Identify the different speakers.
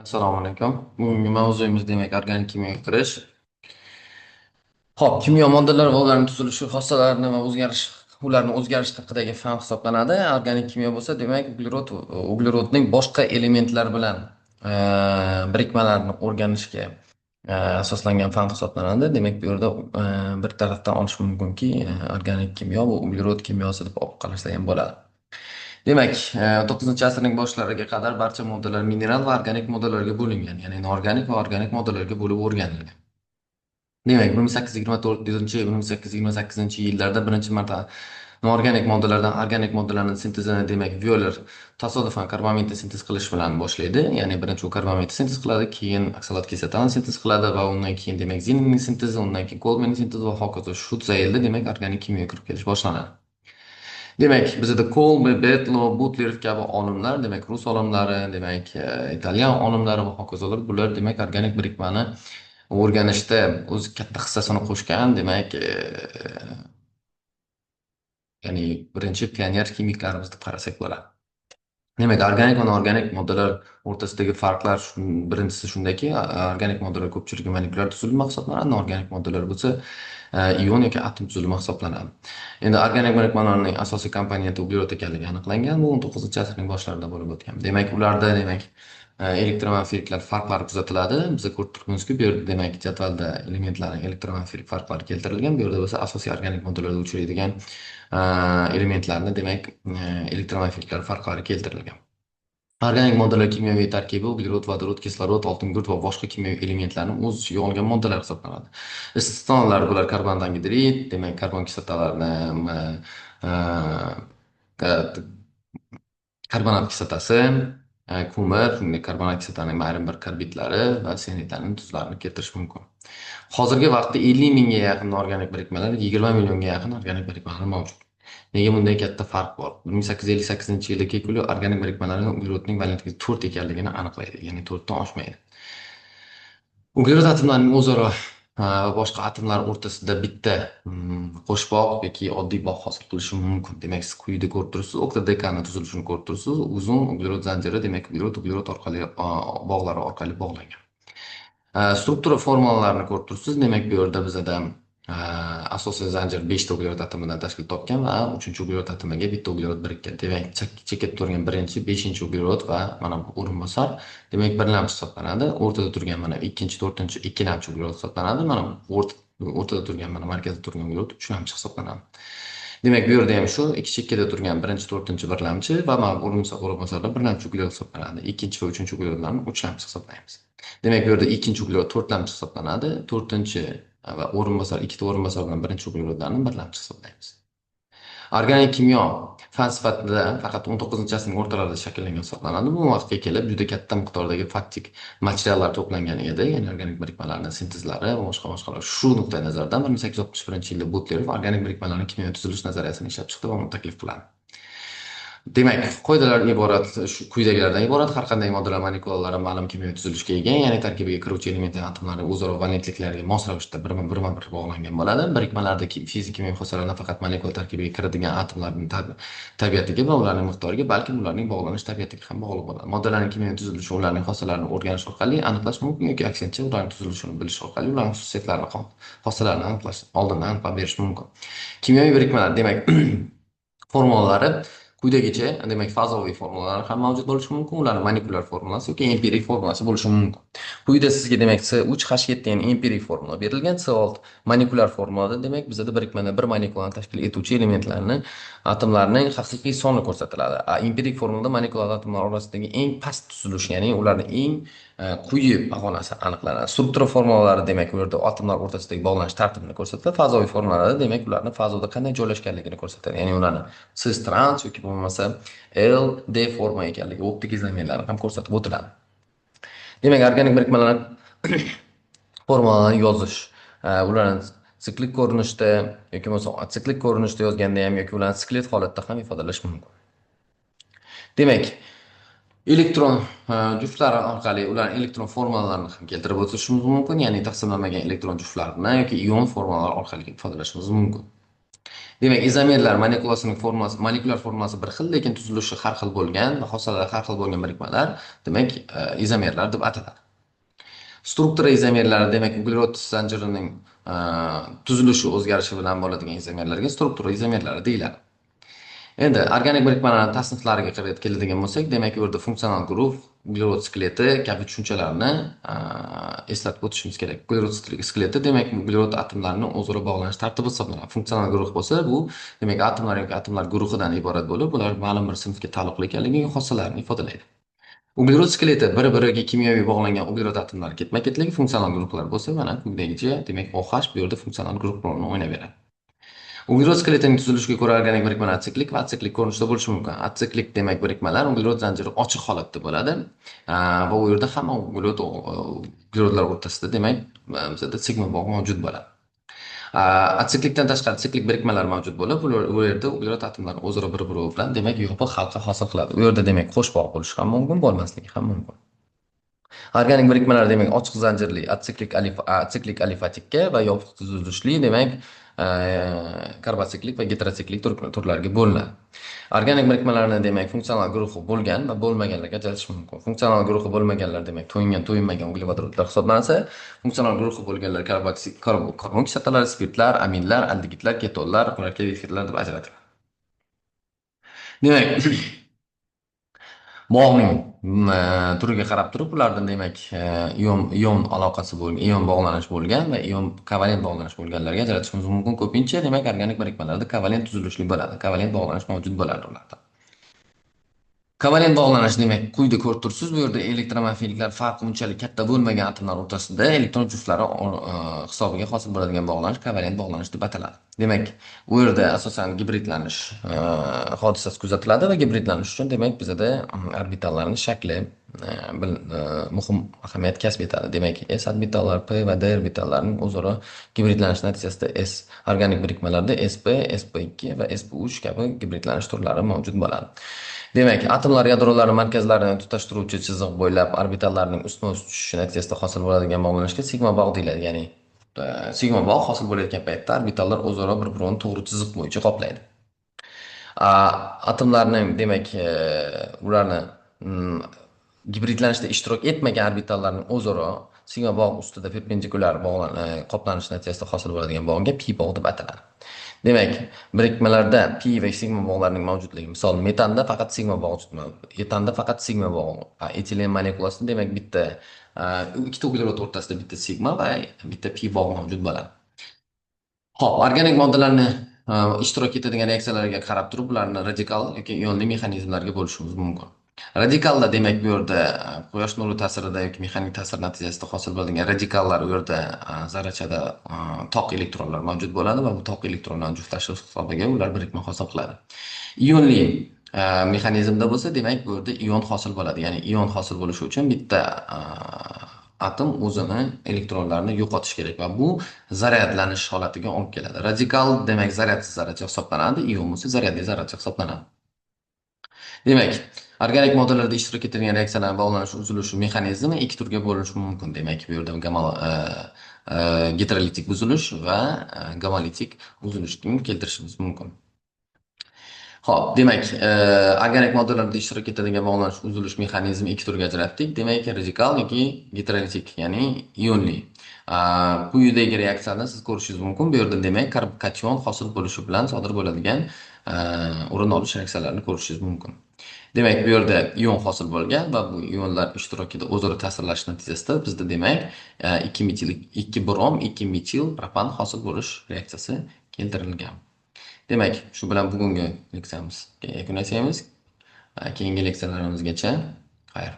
Speaker 1: Assalomu alaykum. Bugungi mavzuyimiz demak organik kimyoga kirish. Xo'p, kimyo moddalari va ularning tuzilishi xossalarini va ularning o'zgarishi haqidagi fan hisoblanadi. Organik kimyo bo'lsa, demak, uglerodning boshqa elementlar bilan e, birikmalarini o'rganishga asoslangan fan hisoblanadi. Demak, bu yerda bir tarafdan olish mumkinki, organik kimyo bu uglerod kimyosi deb olib qarashsa ham bo'ladi. Demak, 9 asrning boshlariga qadar barcha moddalar mineral va organik moddalarga bo'lingan, ya'ni inorganik va organik moddalarga bo'lib o'rganilgan. Demak, 1824-1828-yillarda birinchi marta noorganik moddalardan organik moddalarning sintezini, demak, Violer tasodifan karbamidni sintez qilish bilan boshlaydi. Ya'ni birinchi u karbamidni sintez qiladi, keyin oksalat kislotani sintez qiladi va undan keyin demak zinning sintezi, undan keyin Goldmanning sintezi va hokazo. Shu zaylda demak organik kimyo kirib kelish boshlanadi. Demak, bizda Kolbe, Betlo, Butler kabi olimlar, demak, rus olimlari, demak, italyan olimlari va hokazolar bular demak organik birikmani o'rganishda o'z katta hissasini qo'shgan, demak, ya'ni birinchi pioner kimiklarimiz deb qarasak bo'ladi. Demak, organik va noorganik moddalar o'rtasidagi farqlar birinchisi shundaki, organik moddalar ko'pchiligi molekulyar tuzilma hisoblanadi, noorganik moddalar bo'lsa ion yoki atom tuzilma hisoblanadi. Endi organik birikmalarning asosiy komponenti uglerod ekanligi aniqlangan. Bu 19-asrning boshlarida bo'lib o'tgan. Demak, ularda demak elektromanfiliklar farqlari kuzatiladi. Biz ko'rib turibmizki, bu yerda demak jadvalda elementlarning elektromanfilik farqlari keltirilgan. Bu yerda bo'lsa asosiy organik moddalarda uchraydigan elementlarni demak elektromanfiliklar farqlari keltirilgan. Organik moddalar kimyoviy tarkibi uglerod, vodorod, kislorod, oltingurt va boshqa kimyoviy elementlarni o'z ichiga olgan moddalar hisoblanadi. Istisnolar bular karbon angidrid, demak karbon kislotalarni karbonat kislotasi, ko'mir, shuningdek karbonat kislotaning ayrim bir karbidlari va sianidlarning tuzlarini keltirish mumkin. Hozirgi vaqtda 50 mingga yaqin organik birikmalar, 20 millionga yaqin organik birikmalar mavjud. Nega bunday katta farq bor? 1858-yilda Kekule organik birikmalarning uglerodning valentligi 4 ekanligini aniqlaydi, ya'ni 4 dan oshmaydi. Uglerod atomlarining o'zaro va boshqa atomlar o'rtasida bitta qo'shbog' yoki oddiy bog' hosil qilishi mumkin. Demak, siz quyida ko'rib turibsiz, oktodekani tuzilishini ko'rib turibsiz. Uzun uglerod zanjiri, demak, uglerod orqali bog'lari orqali bog'langan. Struktura formulalarni ko'rib turibsiz. Demak, bu yerda bizada asosiy zanjir 5 ta uglerod atomidan tashkil topgan va 3-chi uglerod atomiga bitta uglerod birikkan. Demak, chekib turgan 1-chi, 5-chi uglerod va mana bu o'rinbosar, demak, birlamchi hisoblanadi. O'rtada turgan mana 2-chi, 4-chi, 2-lamchi uglerod hisoblanadi. Mana o'rtada turgan, mana markazda turgan uglerod 3-lamchi hisoblanadi. Demak, bu yerda ham shu ikki chekkada turgan 1-chi, 4-chi birlamchi va mana o'rinbosarda birlamchi uglerod hisoblanadi. 2-chi va 3-chi uglerodlarni 3lamchi hisoblaymiz. Demak, bu yerda 2-chi uglerod 4lamchi hisoblanadi. 4-chi va ikkita o'rinbosar bilan 1-chi uglerodlarni birlamchi hisoblaymiz. Organik kimyo fan sifatida faqat 19-asrning o'rtalarida shakllangan hisoblanadi. Bu vaqtga kelib juda katta miqdordagi faktik materiallar to'plangan edi, ya'ni organik birikmalarning sintezlari va boshqalar. Shu nuqtai nazardan 1861-yilda Butler organik birikmalarning kimyoviy tuzilish nazariyasini ishlab chiqdi va uni taklif qiladi. Demak, qoidalar quyidagilardan iborat. Har qanday moddalar molekulalari ma'lum kimyoviy tuzilishga ega, ya'ni tarkibiga kiruvchi elementlar atomlari o'zaro valentliklariga mos ravishda birma-bir bog'langan bo'ladi. Birikmalarda fizik-kimyoviy xossalar nafaqat molekula tarkibiga kiradigan atomlarning tabiatiga va ularning miqdoriga, balki ularning bog'lanish tabiatiga ham bog'liq bo'ladi. Moddalarning kimyoviy tuzilishi ularning xossalarini o'rganish orqali aniqlash mumkin yoki aksincha ularning tuzilishini bilish orqali ularning xususiyatlarini, xossalarini oldindan aniqlab berish mumkin. Kimyoviy birikmalar, demak, formulalari quyidagicha, demak, fazoviy formulalar ham mavjud bo'lishi mumkin. Ularning molekulyar formulasi yoki empirik formulasi bo'lishi mumkin. Quyida sizga demak C3H7 degan empirik formula berilgan. C6 molekulyar formulada demak bizda birikmada bir molekulani tashkil etuvchi elementlarning atomlarning haqiqiy soni ko'rsatiladi. Empirik formulada molekulalar atomlar orasidagi eng past tuzilish, ya'ni ularning eng quyi pog'onasi aniqlanadi. Struktura formulalari demak u yerda atomlar o'rtasidagi bog'lanish tartibini ko'rsatadi. Fazoviy formulalarda demak ularning fazoda qanday joylashganligini ko'rsatadi. Ya'ni ularni cis trans yoki bo'lmasa L, D forma ekanligi, optik izlanmalarni ham ko'rsatib o'tiladi. Demak, organik birikmalar formulalarni yozish, ularni siklik ko'rinishda yoki bo'lmasa siklik ko'rinishda yozganda ham yoki ularni sklet holatda ham ifodalash mumkin. Demak, elektron juftlari orqali ularning elektron formulalarini ham keltirib o'tishimiz mumkin, ya'ni taqsimlanmagan elektron juftlarini yoki ion formulalar orqali ifodalashimiz mumkin. Demak, izomerlar molekulyar formasi bir xil, lekin tuzilishi har xil bo'lgan va xossalari har xil bo'lgan birikmalar, demak, izomerlar deb ataladi. Struktura izomerlari, demak, uglerod zanjirining e, tuzilishi o'zgarishi bilan bo'ladigan izomerlarga struktura izomerlari deyiladi. Endi organik birikmalarning tasniflariga keladigan bo'lsak, demak, u yerda funksional guruh, uglerod skeleti kabi tushunchalarni eslatib o'tishimiz kerak. Uglerod skeleti, demak, uglerod atomlarining o'zaro bog'lanish tartibi hisoblanadi. Funksional guruh bo'lsa, bu demak atomlar yoki atomlar guruhidan iborat bo'lib, ular ma'lum bir sinfga taalluqli ekanligiga xossalarini ifodalaydi. Uglerod skeleti bir-biriga kimyoviy bog'langan uglerod atomlari ketma-ketligi funksional guruhlar bo'lsa, mana quyidagicha, demak, OH bu yerda funksional guruh rolini o'ynab beradi. Uglerod skeletining tuzilishiga ko'ra organik birikmalar atsiklik va atsiklik ko'rinishda bo'lishi mumkin. Atsiklik demak birikmalar uglerod zanjiri ochiq holatda bo'ladi. Va u yerda hamma uglerodlar o'rtasida demak bizada sigma bog' mavjud bo'ladi. Atsiklikdan tashqari siklik birikmalar mavjud bo'lib, u yerda uglerod atomlari o'zaro bir-biri bilan demak yopiq halqa hosil qiladi. U yerda demak qo'sh bog' bo'lishi ham mumkin, bo'lmasligi ham mumkin. Organik birikmalar demak ochiq zanjirli atsiklik alifatikka va yopiq tuzilishli demak e, karbosiklik va heterosiklik turlarga bo'linadi. Organik birikmalarni demak funksional guruhi bo'lgan va bo'lmaganlarga ajratish mumkin. Funksional guruhi bo'lmaganlar demak to'yinmagan uglevodorodlar hisoblansa, funksional guruhi bo'lganlar karbon kislotalari, spirtlar, aminlar, aldegidlar, ketonlar, murakkab efirlar deb ajratiladi. Demak, bog'ning turiga qarab turib, ularda demak ion aloqasi bo'lgan, ion bog'lanish bo'lgan va ion kovalent bog'lanish bo'lganlarga ajratishimiz mumkin. Ko'pincha demak organik birikmalarda kovalent tuzilishli bo'ladi. Kovalent bog'lanish mavjud bo'ladi ularda. Kovalent bog'lanish demak quyida ko'rib turibsiz, bu yerda elektromobilliklar farqi unchalik katta bo'lmagan atomlar o'rtasida elektron juftlari hisobiga hosil bo'ladigan bog'lanish kovalent bog'lanish deb ataladi. Demak, u yerda asosan gibridlanish hodisasi kuzatiladi va gibridlanish uchun demak bizada orbitallarning shakli muhim ahamiyat kasb etadi. Demak, s orbitallar, p va d orbitallarining o'zaro gibridlanish natijasida organik birikmalarda sp, sp2 va sp3 kabi gibridlanish turlari mavjud bo'ladi. Demak, atomlar yadrolari markazlarini tutashtiruvchi chiziq bo'ylab orbitallarning ustma-ust tushishi natijasida hosil bo'ladigan bog'lanishga sigma bog' deyiladi. Ya'ni sigma bog' hosil bo'layotgan paytda orbitallar o'zaro bir-birini to'g'ri chiziq bo'yicha qoplaydi. Atomlarning demak ularni gibridlanishda ishtirok etmagan orbitallarning o'zaro sigma bog' ustida perpendikulyar qoplanish natijasida hosil bo'ladigan bog'ga pi bog' deb ataladi. Demak, birikmalarda pi va sigma bog'larining mavjudligi, misol metanda faqat sigma bog' mavjud, etanda faqat sigma bog', etilen molekulasida demak bitta ikkita uglerod o'rtasida bitta sigma va bitta pi bog' mavjud bo'ladi. Xo'p, organik moddalarni ishtirok etadigan reaksiyalarga qarab turib, ularni radikal yoki ionli mexanizmlarga bo'lishimiz mumkin. Radikalda demak bu yerda quyosh nuri ta'sirida yoki mexanik ta'sir natijasida hosil bo'ladigan radikallar u yerda zarrachada toq elektronlar mavjud bo'ladi va bu toq elektronlarni juftlashish hisobiga ular birikma hosil qiladi. Ionli mexanizmda bo'lsa, demak bu yerda ion hosil bo'ladi. Ya'ni ion hosil bo'lishi uchun bitta atom o'zini elektronlarini yo'qotish kerak va bu zaryadlanish holatiga olib keladi. Radikal demak zaryadsiz zarracha hisoblanadi, ion bo'lsa zaryadli zarracha hisoblanadi. Demak, organik moddalarda ishtirok etilgan reaksiyalar bog'lanish uzilishi mexanizmi ikki turga bo'linishi mumkin. Demak, bu yerda gidrolitik buzilish va gamolitik buzilishni keltirishimiz mumkin. Xo'p, demak, organik moddalarda ishtirok etadigan bog'lanish uzilish mexanizmi ikki turga ajratdik. Demak, radikal yoki heterolitik, ya'ni ionli. Quyidagi reaksiyani siz ko'rishingiz mumkin. Bu yerda demak, karbon hosil bo'lishi bilan sodir bo'ladigan o'rin olish reaksiyalarini ko'rishingiz mumkin. Demak, bu yerda ion hosil bo'lgan va bu ionlar ishtirokida o'zaro ta'sirlash natijasida bizda demak 2 metil 2 brom 2 metil propan hosil bo'lish reaksiyasi keltirilgan. Demak, shu bilan bugungi leksiyamizga yakun yasaymiz. Keyingi leksiyalarimizgacha xayr.